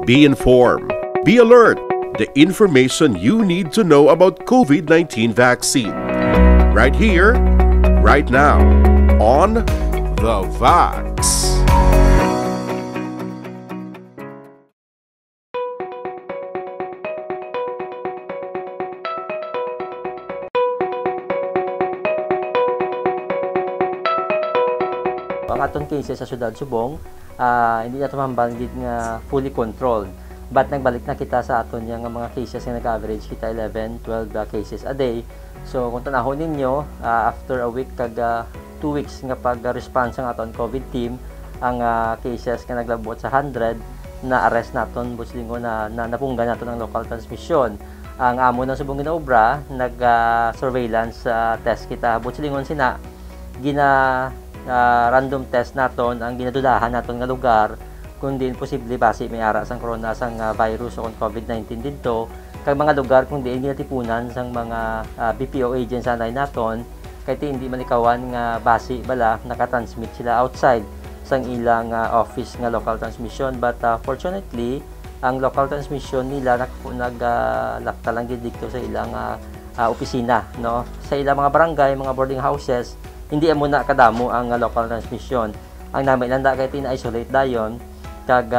Be informed. Be alert. The information you need to know about COVID-19 vaccine. Right here, right now, on The Vax. Ang atong cases sa Syudad Subong, hindi na tumambangit nga fully controlled. But nagbalik na kita sa aton yung mga cases nga nag-average kita 11, 12 cases a day. So kung tanahon ninyo, after a week kag 2 weeks nga pag-response ang aton COVID team, ang cases nga naglabot sa 100, na-arrest naton buslingo na napunggan naton ang local transmission. Ang amo ng Subong ginaobra, nag-surveillance test kita buslingon sina random test naton ang ginadudahan naton nga lugar kung din posible base may ara sang corona sang virus o COVID-19 dito kag mga lugar kung diin ginatipunan sang mga BPO agents anay naton kay hindi malikawan nga base bala nakatransmit sila outside sang ilang office nga local transmission, but fortunately ang local transmission nila naglakta lang gid dito sa ilang opisina, no, sa ilang mga barangay, mga boarding houses. Hindi mo na kadamo ang local transmission. Ang namin lang kay tina-isolate dayon kag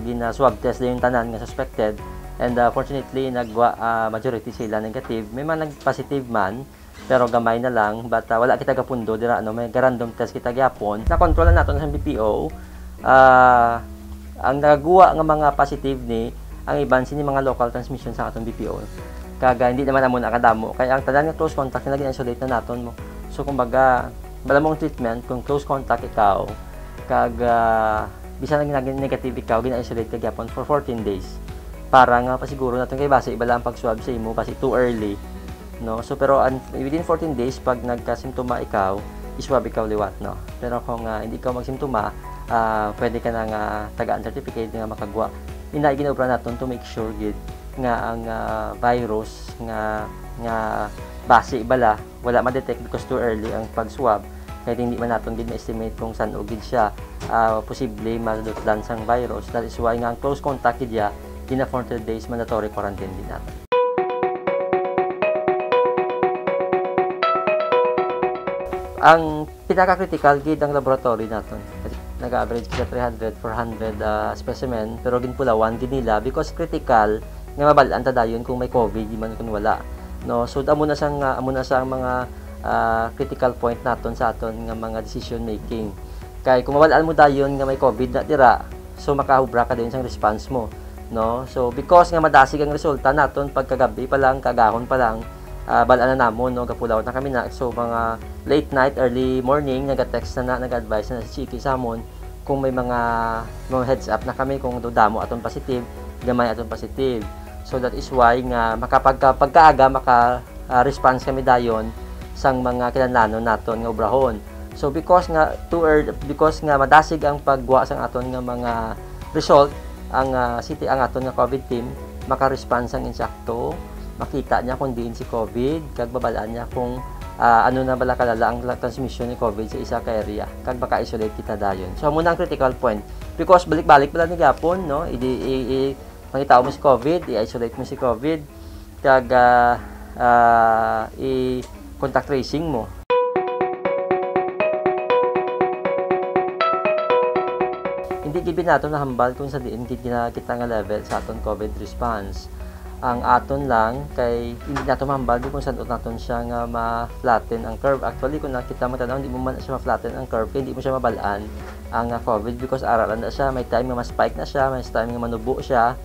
gina-swab test dayon tanan nga suspected, and fortunately nagwa majority sila negative. May man nag-positive man pero gamay na lang, but wala kita kapundo dira may random test kita gyapon. Na-control naton sa BPO. Ang nagawa nga mga positive ni ang iban sini mga local transmission sa atong BPO. Kaga hindi naman amo na kadamo kaya ang tanan nga close contact na gina-isolate na naton mo. So kumbaga, bala mong treatment kung close contact ikaw kag bisan naging negative ikaw, gina-isolate ka gyapon for 14 days. Para nga pasiguro natin kay base ibala ang pag-swab sa imo kasi too early, no. So pero within 14 days pag nagka-simptoma ikaw, iswab ikaw liwat, no. Pero kung hindi ka magsimptoma, pwede ka nang tagaan certificate nga makagwa. Ina ginobra naton to make sure gid nga ang virus nga base bala wala ma-detect because too early ang pag-swab kaya hindi man natin gid ma-estimate kung saan ugid siya posible madutlan sang virus. That is why nga ang close contact gidya gina 40 days mandatory quarantine din natin. Ang pinaka-critical gid ang laboratory naton, nag-average kita 300 400 specimen pero ginpulawan gid nila because critical nga mabalaan ta dayon kung may COVID di man kun wala, no. So amo na sang mga critical point naton sa aton nga mga decision making. Kay kung mabalaan mo dayon nga may COVID na dira, so makahubra ka din sang response mo, no. So because nga madasig ang resulta naton pagkagabi pa lang, kagahon pa lang, balaan na namon, no, gapulaw na kami na. So mga late night, early morning naga-text na nag-advise na si Chiki samon kung may mga heads up na kami kung damo aton positive, gamay aton positive. So that is why nga pagkaaga maka-response kami dayon sang mga kinahanglan naton nga obrahon. So because nga madasig ang pagwa sang aton nga mga result, ang aton nga COVID team maka-response ang insakto, makita niya kung diin si COVID, kag babalaan niya kung ano na bala kalala ang transmission ni COVID sa isa ka area, kag maka-isolate kita dayon. So muna ang critical point because balik-balik pala ni gapon, no, makita mo si COVID, i-isolate mo si COVID, kag i-contact tracing mo. Hindi gibin nato na hambal kung sa diin kita nga level sa aton COVID response. Ang aton lang kay hindi nato mahambal kung saan naton siya nga ma-flatten ang curve. Actually kung nakita mo tanaw, hindi mo man siya ma-flatten ang curve, kaya hindi mo siya mabalaan ang COVID because aralan na siya, may time nga ma-spike na siya, may time nga manubo siya.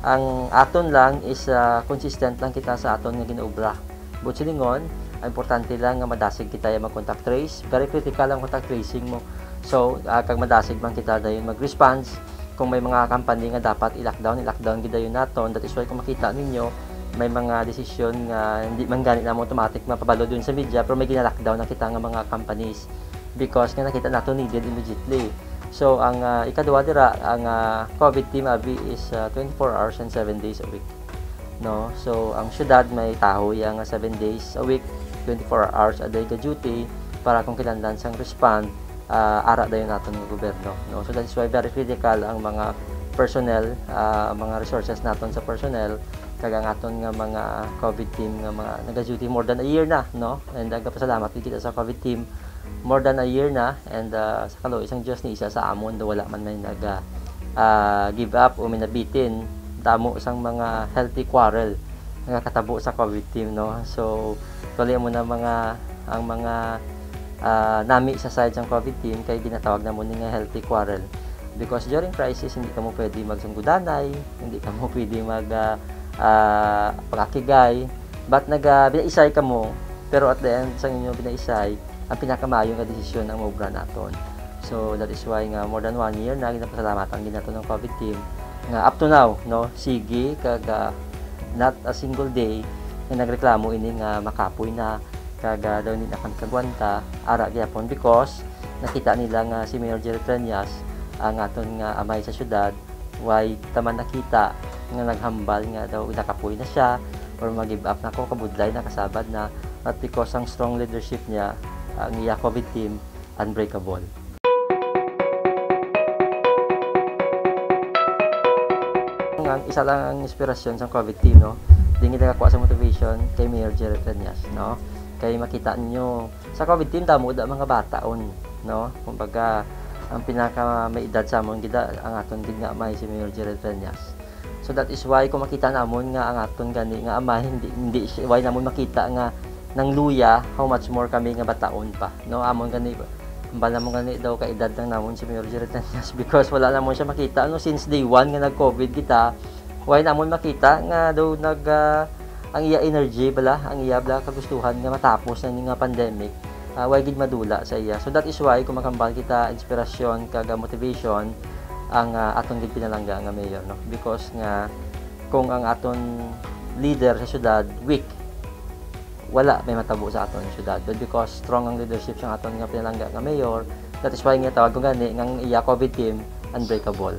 Ang aton lang is consistent lang kita sa aton nga ginaobra. Butsilingon, ang importante lang nga madasig kita yung mag-contact trace. Very critical ang contact tracing mo. So, kag madasig man kita dayon mag-response, kung may mga company nga dapat i-lockdown gid dayon naton. That is why kung makita ninyo, may mga desisyon nga hindi man gani na automatic mapabalo dun sa media, pero may gina-lockdown na kita nga mga companies because nga nakita nato needed immediately. So ang ikaduha dira ang COVID team abi is 24 hours and 7 days a week, no. So ang syudad may taho yang 7 days a week, 24 hours a day ka duty para kung kinahanglan sang respond ara dayon naton ng gobyerno, no. So that is why very critical ang mga personnel, mga resources naton sa personnel, kag ang aton nga mga COVID team nga mga naga-duty more than a year na, no? And nagpasalamat kita sa COVID team more than a year na, and sa kalo isang Dios ni isa sa amon do wala man may give up o minabitin damo isang mga healthy quarrel nga katabo sa COVID team, no? So tuloy mo na ang mga nami sa side ng COVID team kay ginatawag na mo ni nga healthy quarrel, because during crisis hindi ka mo pwede magsunggudanay, hindi ka mo pwede pagkakigay, but binaisay ka mo, pero at the end sa inyo binaisay ang pinakamayong nga desisyon ang maubra naton. So that is why nga more than 1 year na ginapasalamatan ginato ng COVID team nga up to now, no, sige kag not a single day nga nagreklamo ini nga makapoy na kag daw ni nakagwanta ara gyapon, because nakita nila nga si Mayor Jerry Trillanes ang aton nga amay sa syudad, why taman nakita nga naghambal nga daw nakapoy na siya or mag-give up na ko, kabudlay na kasabad na, at because ang strong leadership niya ang iya COVID team unbreakable. Ang isa lang ang inspirasyon sa COVID team, no, dingi nakakuha sa motivation kay Mayor Jerry Trillanes, no, kay makita niyo sa COVID team damo da mga bataon, no, kumbaga ang pinaka may edad sa amon gida ang aton gid nga amay si Mayor Jerry Trillanes. So that is why kung makita namon nga ang aton gani nga amay hindi why namon makita nga nang luya how much more kami nga bataon pa, no, amon gani bala mo gani daw ka edad lang namon si Mayor Jerry Trillanes, because wala namon siya makita, no, since day 1 nga nag-COVID kita, why namon makita nga daw ang iya energy bala, ang iya bala kagustuhan nga matapos na nga pandemic, why gid madula sa iya. So that is why kung makambal kita inspirasyon kag motivation ang aton gid pinalangga nga mayor, no, because nga kung ang aton leader sa syudad weak, wala may matabo sa aton syudad, but because strong ang leadership sa aton nga pinalangga nga mayor, that is why nga tawag ko gani nga iya COVID team unbreakable.